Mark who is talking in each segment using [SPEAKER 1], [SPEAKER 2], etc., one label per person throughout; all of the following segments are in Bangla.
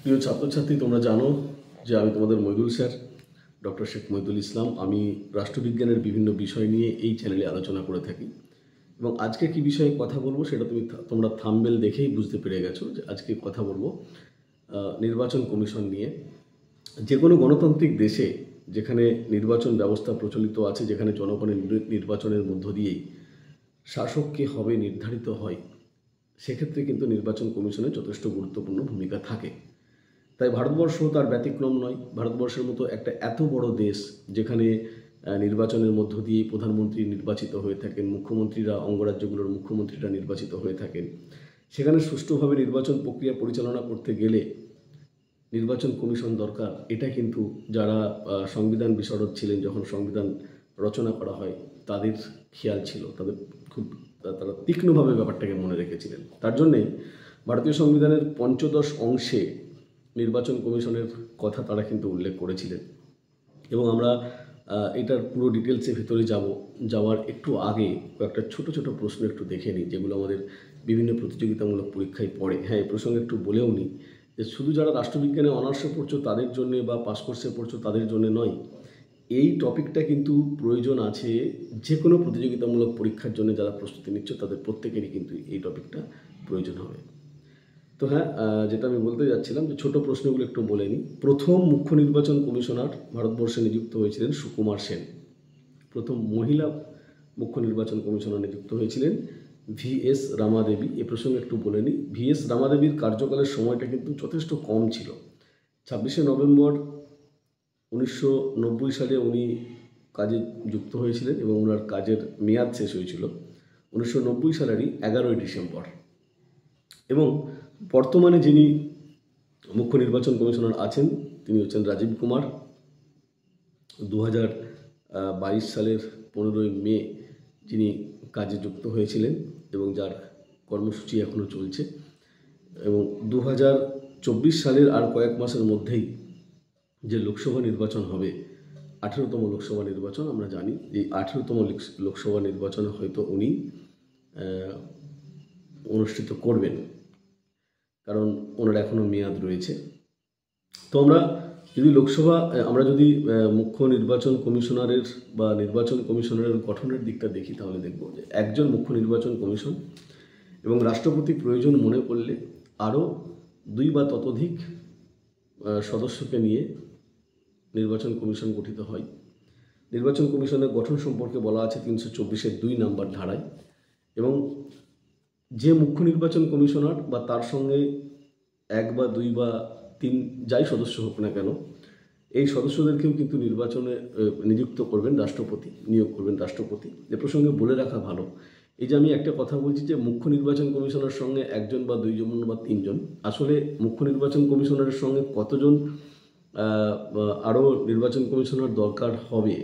[SPEAKER 1] প্রিয় ছাত্রছাত্রী, তোমরা জানো যে আমি তোমাদের মইদুল স্যার, ডক্টর শেখ মইদুল ইসলাম। আমি রাষ্ট্রবিজ্ঞানের বিভিন্ন বিষয় নিয়ে এই চ্যানেলে আলোচনা করে থাকি এবং আজকে কী বিষয়ে কথা বলবো সেটা তোমরা থাম্বনেল দেখেই বুঝতে পেরে গেছো যে আজকে কথা বলবো নির্বাচন কমিশন নিয়ে। যে কোনো গণতান্ত্রিক দেশে যেখানে নির্বাচন ব্যবস্থা প্রচলিত আছে, যেখানে জনগণের নির্বাচনের মধ্য দিয়েই শাসক কে হবে নির্ধারিত হয়, সেক্ষেত্রে কিন্তু নির্বাচন কমিশনের যথেষ্ট গুরুত্বপূর্ণ ভূমিকা থাকে। তাই ভারতবর্ষ তার ব্যতিক্রম নয়। ভারতবর্ষের মতো একটা এত বড় দেশ যেখানে নির্বাচনের মধ্য দিয়েই প্রধানমন্ত্রী নির্বাচিত হয়ে থাকেন, মুখ্যমন্ত্রীরা, অঙ্গরাজ্যগুলোর মুখ্যমন্ত্রীরা নির্বাচিত হয়ে থাকেন, সেখানে সুষ্ঠুভাবে নির্বাচন প্রক্রিয়া পরিচালনা করতে গেলে নির্বাচন কমিশন দরকার। এটা কিন্তু যারা সংবিধান বিশারদ ছিলেন, যখন সংবিধান রচনা করা হয়, তাদের খেয়াল ছিল, তারা তীক্ষ্ণভাবে ব্যাপারটাকে মনে রেখেছিলেন। তার জন্যেই ভারতীয় সংবিধানের ৫ম অংশে নির্বাচন কমিশনের কথা তারা কিন্তু উল্লেখ করেছিলেন। এবং আমরা এটার পুরো ডিটেলসের ভিতরে যাওয়ার একটু আগে কয়েকটা ছোট ছোট প্রশ্ন একটু দেখে নিই, যেগুলো আমাদের বিভিন্ন প্রতিযোগিতামূলক পরীক্ষায় পড়ে। হ্যাঁ, এই প্রসঙ্গে একটু বলেও নিই যে শুধু যারা রাষ্ট্রবিজ্ঞানে অনার্সে পড়ছো তাদের জন্যে বা পাস কোর্সে পড়ছো তাদের জন্য নয়, এই টপিকটা কিন্তু প্রয়োজন আছে যে কোনো প্রতিযোগিতামূলক পরীক্ষার জন্য। যারা প্রস্তুতি নিচ্ছ তাদের প্রত্যেকেরই কিন্তু এই টপিকটা প্রয়োজন হবে। তো হ্যাঁ, যেটা আমি বলতে যাচ্ছিলাম যে ছোট প্রশ্নগুলো একটু বলে নিই। প্রথম মুখ্য নির্বাচন কমিশনার ভারতবর্ষে নিযুক্ত হয়েছিলেন সুকুমার সেন। প্রথম মহিলা মুখ্য নির্বাচন কমিশনার নিযুক্ত হয়েছিলেন VS রামাদেবী। এ প্রসঙ্গে একটু বলে নিই, VS রামাদেবীর কার্যকালের সময়টা কিন্তু যথেষ্ট কম ছিল। 26শে নভেম্বর 1990 সালে উনি কাজে যুক্ত হয়েছিলেন এবং ওনার কাজের মেয়াদ শেষ হয়েছিল 1990 সালেরই 11ই ডিসেম্বর। এবং বর্তমানে যিনি মুখ্য নির্বাচন কমিশনার আছেন তিনি হচ্ছেন রাজীব কুমার। 2022 সালের 15ই মে যিনি কাজে যুক্ত হয়েছিলেন এবং যার কর্মসূচি এখনও চলছে। এবং 2024 সালের আর কয়েক মাসের মধ্যেই যে লোকসভা নির্বাচন হবে, 18তম লোকসভা নির্বাচন, আমরা জানি যে 18তম লোকসভা নির্বাচনে হয়তো উনি অনুষ্ঠিত করবেন, কারণ ওনার এখনও মেয়াদ রয়েছে। তো আমরা যদি মুখ্য নির্বাচন কমিশনারের বা নির্বাচন কমিশনারের গঠনের দিকটা দেখি, তাহলে দেখব যে একজন মুখ্য নির্বাচন কমিশন এবং রাষ্ট্রপতি প্রয়োজন মনে করলে আরও 2 বা ততোধিক সদস্যকে নিয়ে নির্বাচন কমিশন গঠিত হয়। নির্বাচন কমিশনের গঠন সম্পর্কে বলা আছে 324-এর 2 নম্বর ধারায়। এবং যে মুখ্য নির্বাচন কমিশনার বা তার সঙ্গে 1 বা 2 বা 3 যাই সদস্য হোক না কেন, এই সদস্যদেরকেও কিন্তু নির্বাচনে নিয়োগ করবেন রাষ্ট্রপতি। এ প্রসঙ্গে বলে রাখা ভালো, এই যে আমি একটা কথা বলছি যে মুখ্য নির্বাচন কমিশনারের সঙ্গে 1 জন বা 2 জন বা 3 জন, আসলে মুখ্য নির্বাচন কমিশনারের সঙ্গে কতজন আরও নির্বাচন কমিশনার দরকার হবে,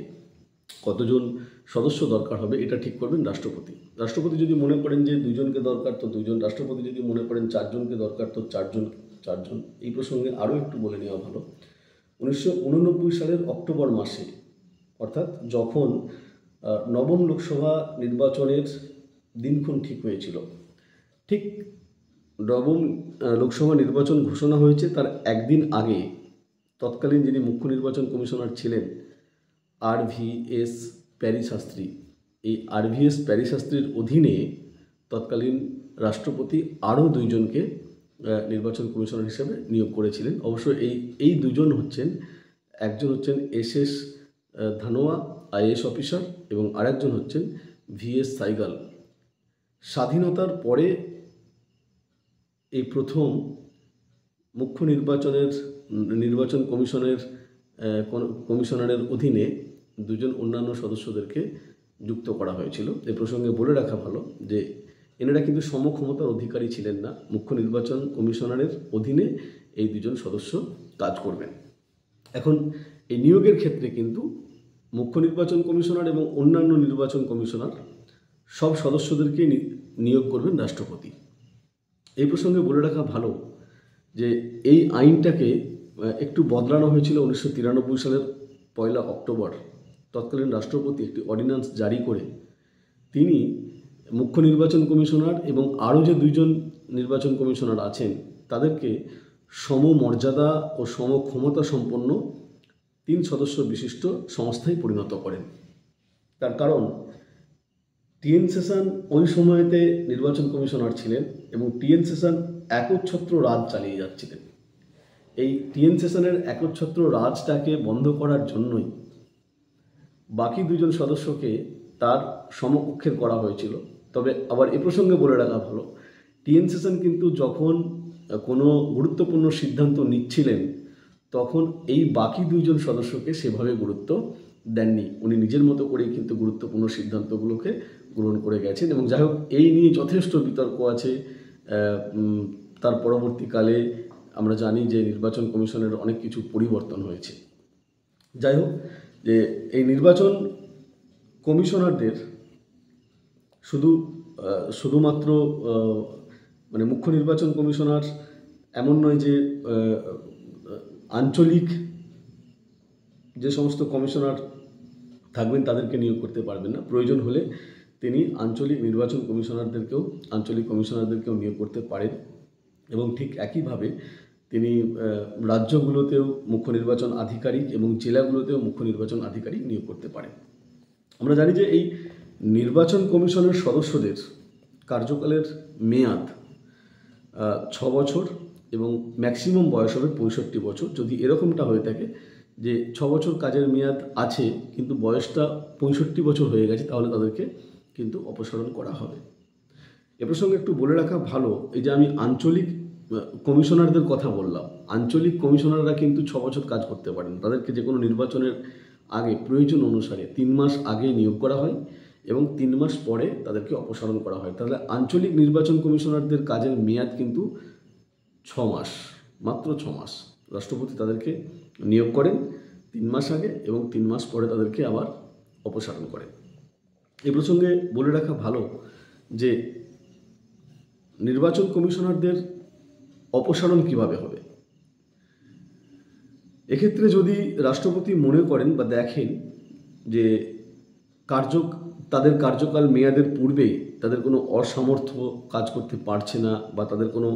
[SPEAKER 1] কতজন সদস্য দরকার হবে, এটা ঠিক করবেন রাষ্ট্রপতি। রাষ্ট্রপতি যদি মনে করেন যে 2 জনকে দরকার তো 2 জন, রাষ্ট্রপতি যদি মনে করেন 4 জনকে দরকার তো 4 জন। এই প্রসঙ্গে আরও একটু বলে নেওয়া ভালো, 1989 সালের অক্টোবর মাসে, অর্থাৎ যখন 9ম লোকসভা নির্বাচনের দিনক্ষণ ঠিক হয়েছিল, ঠিক 9ম লোকসভা নির্বাচন ঘোষণা হয়েছে তার একদিন আগে তৎকালীন যিনি মুখ্য নির্বাচন কমিশনার ছিলেন RVS প্যারি শাস্ত্রী, এই RVS প্যারি শাস্ত্রীর অধীনে তৎকালীন রাষ্ট্রপতি আরও 2 জনকে নির্বাচন কমিশনার হিসেবে নিয়োগ করেছিলেন। অবশ্য এই 2 জন হচ্ছেন, একজন হচ্ছেন SS ধানোয়া IAS অফিসার এবং আরেকজন হচ্ছেন VS সাইগাল। স্বাধীনতার পরে এই প্রথম মুখ্য নির্বাচন কমিশনারের অধীনে 2 জন অন্যান্য সদস্যদেরকে যুক্ত করা হয়েছিল। এ প্রসঙ্গে বলে রাখা ভালো যে এনারা কিন্তু সমক্ষমতার অধিকারী ছিলেন না। মুখ্য নির্বাচন কমিশনারের অধীনে এই 2 জন সদস্য কাজ করবেন। এখন এই নিয়োগের ক্ষেত্রে কিন্তু মুখ্য নির্বাচন কমিশনার এবং অন্যান্য নির্বাচন কমিশনার সব সদস্যদেরকে নিয়োগ করবেন রাষ্ট্রপতি। এই প্রসঙ্গে বলে রাখা ভালো যে এই আইনটাকে একটু বদলানো হয়েছিল 1993 সালের 1 অক্টোবর। তৎকালীন রাষ্ট্রপতি একটি অর্ডিন্যান্স জারি করে তিনি মুখ্য নির্বাচন কমিশনার এবং আরও যে 2 জন নির্বাচন কমিশনার আছেন তাদেরকে সমমর্যাদা ও সমক্ষমতা সম্পন্ন 3 সদস্য বিশিষ্ট সংস্থায় পরিণত করেন। তার কারণ টিএন সেশন ওই সময়তে নির্বাচন কমিশনার ছিলেন এবং টিএন সেশন একচ্ছত্র রাজ চালিয়ে যাচ্ছিলেন। এই টিএন সেশনের একচ্ছত্র রাজটাকে বন্ধ করার জন্যই বাকি 2জন সদস্যকে তার সমকক্ষের করা হয়েছিল। তবে আবার এ প্রসঙ্গে বলে রাখা ভালো, টিএন সেশন কিন্তু যখন কোনো গুরুত্বপূর্ণ সিদ্ধান্ত নিচ্ছিলেন তখন এই বাকি 2জন সদস্যকে সেভাবে গুরুত্ব দেননি। উনি নিজের মতো করেই কিন্তু গুরুত্বপূর্ণ সিদ্ধান্তগুলোকে গ্রহণ করে গেছেন। এবং যাই হোক, এই নিয়ে যথেষ্ট বিতর্ক আছে। তার পরবর্তীকালে আমরা জানি যে নির্বাচন কমিশনের অনেক কিছু পরিবর্তন হয়েছে। যাই হোক, যে এই নির্বাচন কমিশনারদের শুধুমাত্র মানে মুখ্য নির্বাচন কমিশনার এমন নয় যে আঞ্চলিক যে সমস্ত কমিশনার থাকবেন তাদেরকে নিয়োগ করতে পারবেন না। প্রয়োজন হলে তিনি আঞ্চলিক কমিশনারদেরকেও নিয়োগ করতে পারেন। এবং ঠিক একইভাবে তিনি রাজ্যগুলোতেও মুখ্য নির্বাচন আধিকারিক এবং জেলাগুলোতেও মুখ্য নির্বাচন আধিকারিক নিয়োগ করতে পারেন। আমরা জানি যে এই নির্বাচন কমিশনের সদস্যদের কার্যকালের মেয়াদ 6 বছর এবং ম্যাক্সিমাম বয়স হবে 65 বছর। যদি এরকমটা হয়ে থাকে যে 6 বছর কাজের মেয়াদ আছে কিন্তু বয়সটা 65 বছর হয়ে গেছে, তাহলে তাদেরকে কিন্তু অপসারণ করা হবে। এ প্রসঙ্গে একটু বলে রাখা ভালো, এই যে আমি আঞ্চলিক কমিশনারদের কথা বললাম, আঞ্চলিক কমিশনাররা কিন্তু 6 বছর কাজ করতে পারেন। তাদেরকে যে কোনো নির্বাচনের আগে প্রয়োজন অনুসারে 3 মাস আগে নিয়োগ করা হয় এবং 3 মাস পরে তাদেরকে অপসারণ করা হয়। তাহলে আঞ্চলিক নির্বাচন কমিশনারদের কাজের মেয়াদ কিন্তু 6 মাস, মাত্র 6 মাস। রাষ্ট্রপতি তাদেরকে নিয়োগ করেন 3 মাস আগে এবং 3 মাস পরে তাদেরকে আবার অপসারণ করেন। এই প্রসঙ্গে বলে রাখা ভালো যে নির্বাচন কমিশনারদের অপসারণ কিভাবে হবে। এক্ষেত্রে যদি রাষ্ট্রপতি মনে করেন বা দেখেন যে তাদের কার্যকাল মেয়াদের পূর্বেই তাদের কোনো অসামর্থ্য কাজ করতে পারছে না বা তাদের কোনো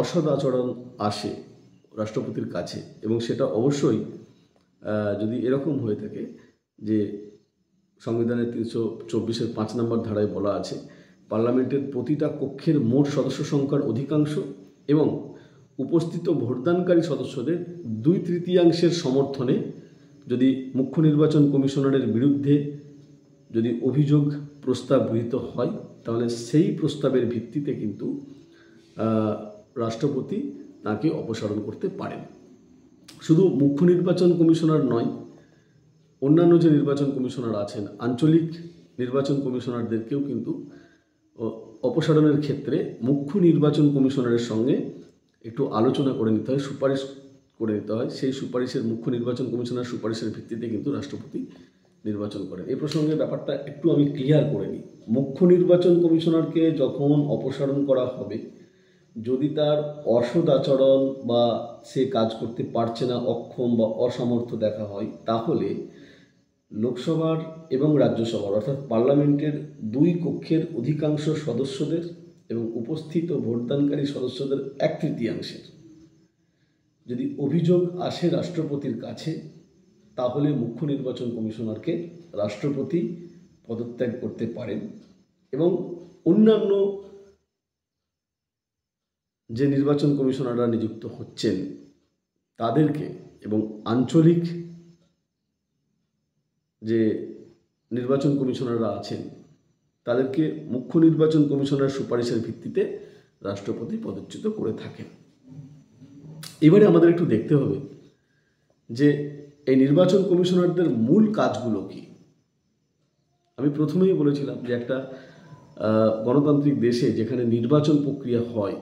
[SPEAKER 1] অসৎ আচরণ আসে রাষ্ট্রপতির কাছে, এবং সেটা অবশ্যই যদি এরকম হয়ে থাকে যে সংবিধানের 324-এর 5 নম্বর ধারায় বলা আছে, পার্লামেন্টের প্রতিটা কক্ষের মোট সদস্য সংখ্যার অধিকাংশ এবং উপস্থিত ভোটদানকারী সদস্যদের 2/3 সমর্থনে যদি মুখ্য নির্বাচন কমিশনারের বিরুদ্ধে যদি অভিযোগ প্রস্তাব গৃহীত হয়, তাহলে সেই প্রস্তাবের ভিত্তিতে কিন্তু রাষ্ট্রপতি তাকে অপসারণ করতে পারেন। শুধু মুখ্য নির্বাচন কমিশনার নয়, অন্যান্য যে নির্বাচন কমিশনার আছেন, আঞ্চলিক নির্বাচন কমিশনারদেরকেও কিন্তু অপসারণের ক্ষেত্রে মুখ্য নির্বাচন কমিশনারের সঙ্গে একটু আলোচনা করে নিতে হয়, সুপারিশ করে নিতে হয়। সেই সুপারিশের মুখ্য নির্বাচন কমিশনার সুপারিশের ভিত্তিতে কিন্তু রাষ্ট্রপতি নির্বাচন করেন। এই প্রসঙ্গে ব্যাপারটা একটু আমি ক্লিয়ার করে নিই। মুখ্য নির্বাচন কমিশনারকে যখন অপসারণ করা হবে, যদি তার অসৎ আচরণ বা সে কাজ করতে পারছে না, অক্ষম বা অসামর্থ্য দেখা হয়, তাহলে লোকসভার এবং রাজ্যসভার অর্থাৎ পার্লামেন্টের 2 কক্ষের অধিকাংশ সদস্যদের এবং উপস্থিত ভোটদানকারী সদস্যদের 1/3 যদি অভিযোগ আসে রাষ্ট্রপতির কাছে, তাহলে মুখ্য নির্বাচন কমিশনারকে রাষ্ট্রপতি পদত্যাগ করতে পারেন এবং অন্যান্য যে নির্বাচন কমিশনাররা নিযুক্ত হচ্ছেন তাদেরকে এবং আঞ্চলিক যে নির্বাচন কমিশনাররা আছেন তাদেরকে মুখ্য নির্বাচন কমিশনার সুপারিশের ভিত্তিতে রাষ্ট্রপতি পদচ্যুত করে থাকেন। এবারে আমাদের একটু দেখতে হবে যে এই নির্বাচন কমিশনারদের মূল কাজগুলো কি। আমি প্রথমেই বলেছিলাম যে একটা গণতান্ত্রিক দেশে যেখানে নির্বাচন প্রক্রিয়া হয়,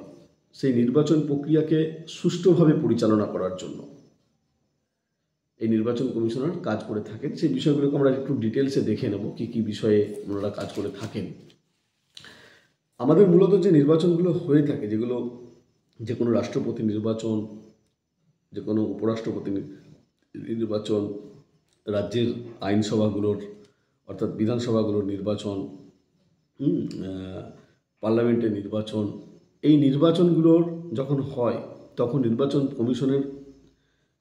[SPEAKER 1] সেই নির্বাচন প্রক্রিয়াকে সুষ্ঠুভাবে পরিচালনা করার জন্য এই নির্বাচন কমিশনার কাজ করে থাকেন। সেই বিষয়গুলোকে আমরা একটু ডিটেলসে দেখে নেব কি কি বিষয়ে ওনারা কাজ করে থাকেন। আমাদের মূলত যে নির্বাচনগুলো হয়ে থাকে, যেগুলো যে কোনো রাষ্ট্রপতি নির্বাচন, যে কোনো উপরাষ্ট্রপতি নির্বাচন, রাজ্যের আইনসভাগুলোর অর্থাৎ বিধানসভাগুলোর নির্বাচন, পার্লামেন্টের নির্বাচন, এই নির্বাচনগুলোর যখন হয় তখন নির্বাচন কমিশনের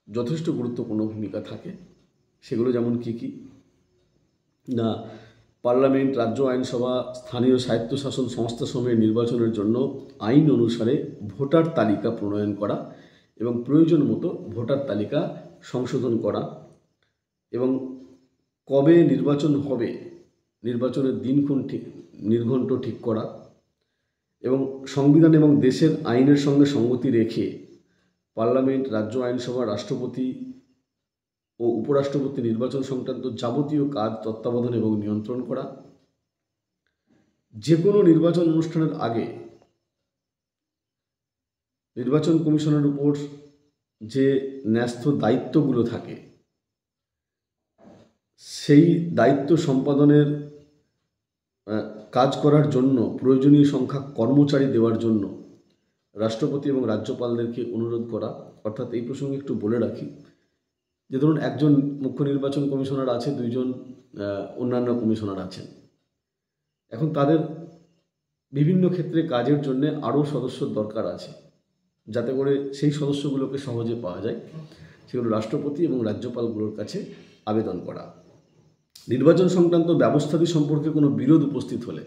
[SPEAKER 1] যথেষ্ট গুরুত্বপূর্ণ ভূমিকা থাকে। সেগুলো যেমন কি না, পার্লামেন্ট, রাজ্য আইনসভা, স্থানীয় স্বায়ত্তশাসন সংস্থাসমূহের নির্বাচনের জন্য আইন অনুসারে ভোটার তালিকা প্রণয়ন করা এবং প্রয়োজন মতো ভোটার তালিকা সংশোধন করা এবং কবে নির্বাচন হবে নির্বাচনের দিনক্ষণ নির্ঘণ্ট ঠিক করা এবং সংবিধান এবং দেশের আইনের সঙ্গে সঙ্গতি রেখে পার্লামেন্ট, রাজ্য আইনসভা, রাষ্ট্রপতি ও উপরাষ্ট্রপতি নির্বাচন সংক্রান্ত যাবতীয় কাজ তত্ত্বাবধান এবং নিয়ন্ত্রণ করা। যে কোনো নির্বাচন অনুষ্ঠানের আগে নির্বাচন কমিশনের উপর যে ন্যস্ত দায়িত্বগুলো থাকে সেই দায়িত্ব সম্পাদনের কাজ করার জন্য প্রয়োজনীয় সংখ্যক কর্মচারী দেওয়ার জন্য রাষ্ট্রপতি এবং রাজ্যপালদেরকে অনুরোধ করা। অর্থাৎ এই প্রসঙ্গে একটু বলে রাখি যে ধরুন একজন মুখ্য নির্বাচন কমিশনার আছে, দুইজন অন্যান্য কমিশনার আছেন। এখন তাদের বিভিন্ন ক্ষেত্রে কাজের জন্য আরও সদস্যর দরকার আছে, যাতে করে সেই সদস্যগুলোকে সহজে পাওয়া যায়। সেগুলো রাষ্ট্রপতি এবং রাজ্যপালগুলোর কাছে আবেদন করা। নির্বাচন সংক্রান্ত ব্যবস্থাদি সম্পর্কে কোনো বিরোধ উপস্থিত হলে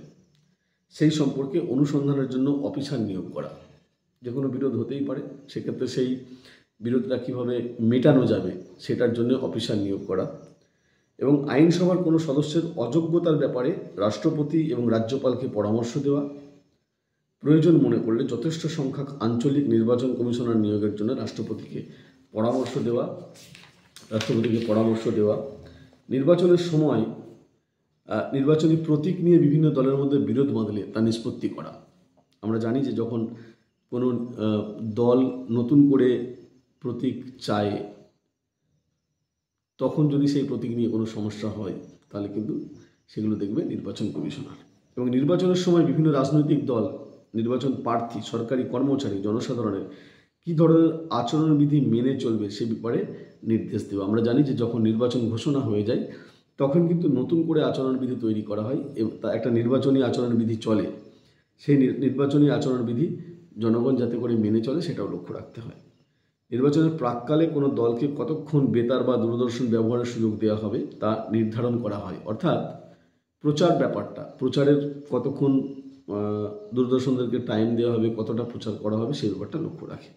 [SPEAKER 1] সেই সম্পর্কে অনুসন্ধানের জন্য অফিসার নিয়োগ করা। যে কোনো বিরোধ হতেই পারে, সেক্ষেত্রে সেই বিরোধটা কীভাবে মেটানো যাবে সেটার জন্য অফিসার নিয়োগ করা এবং আইনসভার কোনো সদস্যের অযোগ্যতার ব্যাপারে রাষ্ট্রপতি এবং রাজ্যপালকে পরামর্শ দেওয়া। প্রয়োজন মনে করলে যথেষ্ট সংখ্যক আঞ্চলিক নির্বাচন কমিশনার নিয়োগের জন্য রাষ্ট্রপতিকে পরামর্শ দেওয়া। নির্বাচনের সময় নির্বাচনী প্রতীক নিয়ে বিভিন্ন দলের মধ্যে বিরোধ বাঁধলে তা নিষ্পত্তি করা। আমরা জানি যে যখন কোনো দল নতুন করে প্রতীক চায়, তখন যদি সেই প্রতীক নিয়ে কোনো সমস্যা হয় তাহলে কিন্তু সেগুলো দেখবে নির্বাচন কমিশনার। এবং নির্বাচনের সময় বিভিন্ন রাজনৈতিক দল, নির্বাচন প্রার্থী, সরকারি কর্মচারী, জনসাধারণের কী ধরনের আচরণবিধি মেনে চলবে সে ব্যাপারে নির্দেশ দেওয়া। আমরা জানি যে যখন নির্বাচন ঘোষণা হয়ে যায় তখন কিন্তু নতুন করে আচরণবিধি তৈরি করা হয়, তা একটা নির্বাচনী আচরণবিধি চলে। সেই নির্বাচনী আচরণবিধি জনগণ যাতে করে মেনে চলে সেটাও লক্ষ্য রাখতে হয়। নির্বাচনের প্রাককালে কোনো দলকে কতক্ষণ বেতার বা দূরদর্শন ব্যবহারের সুযোগ দেওয়া হবে তা নির্ধারণ করা হয়। অর্থাৎ প্রচারের কতক্ষণ দূরদর্শনদেরকে টাইম দেওয়া হবে, কতটা প্রচার করা হবে সেই ব্যাপারটা লক্ষ্য রাখে।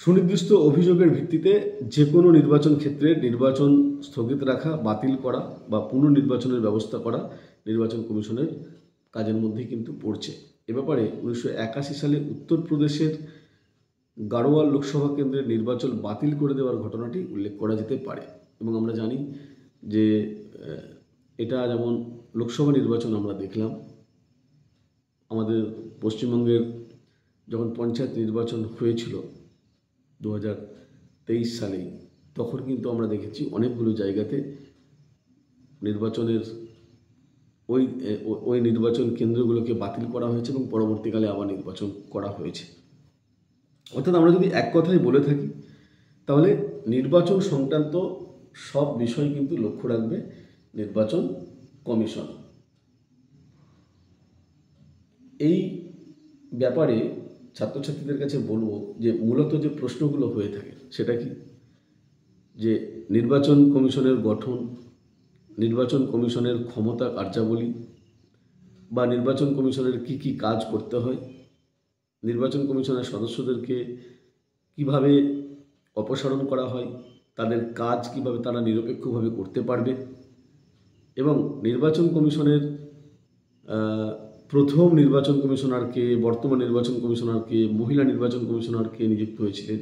[SPEAKER 1] সুনির্দিষ্ট অভিযোগের ভিত্তিতে যে কোনো নির্বাচন ক্ষেত্রে নির্বাচন স্থগিত রাখা, বাতিল করা বা পুনর্নির্বাচনের ব্যবস্থা করা নির্বাচন কমিশনের কাজের মধ্যেই কিন্তু পড়ছে। এ ব্যাপারে 1981 সালে উত্তরপ্রদেশের গাড়োয়াল লোকসভা কেন্দ্রের নির্বাচন বাতিল করে দেওয়ার ঘটনাটি উল্লেখ করা যেতে পারে। এবং আমরা জানি যে এটা যেমন লোকসভা নির্বাচন আমরা দেখলাম, আমাদের পশ্চিমবঙ্গের যখন পঞ্চায়েত নির্বাচন হয়েছিল 2023 সালেই, তখন কিন্তু আমরা দেখেছি অনেকগুলো জায়গাতে নির্বাচনের ওই নির্বাচন কেন্দ্রগুলোকে বাতিল করা হয়েছে এবং পরবর্তীকালে আবার নির্বাচন করা হয়েছে। অর্থাৎ আমরা যদি এক কথায় বলে থাকি তাহলে নির্বাচন সংক্রান্ত সব বিষয় কিন্তু লক্ষ্য রাখবে নির্বাচন কমিশন। এই ব্যাপারে ছাত্রছাত্রীদের কাছে বলবো যে মূলত যে প্রশ্নগুলো হয়ে থাকে সেটা কি, যে নির্বাচন কমিশনের গঠন, নির্বাচন কমিশনের ক্ষমতা কার্যাবলী বা নির্বাচন কমিশনের কি কাজ করতে হয়, নির্বাচন কমিশনের সদস্যদেরকে কিভাবে অপসারণ করা হয়, তাদের কাজ কিভাবে তারা নিরপেক্ষভাবে করতে পারবে এবং নির্বাচন কমিশনের প্রথম নির্বাচন কমিশনারকে, বর্তমান নির্বাচন কমিশনারকে, মহিলা নির্বাচন কমিশনারকে নিযুক্ত হয়েছিলেন,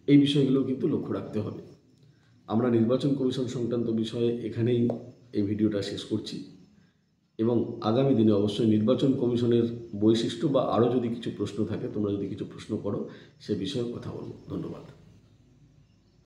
[SPEAKER 1] এই বিষয়গুলো কিন্তু লক্ষ্য রাখতে হবে। আমরা নির্বাচন কমিশন সংক্রান্ত বিষয়ে এখানেই এই ভিডিওটা শেষ করছি এবং আগামী দিনে অবশ্যই নির্বাচন কমিশনের বৈশিষ্ট্য বা আরও যদি কিছু প্রশ্ন থাকে, তোমরা যদি কিছু প্রশ্ন করো সে বিষয়ে কথা বলবো। ধন্যবাদ।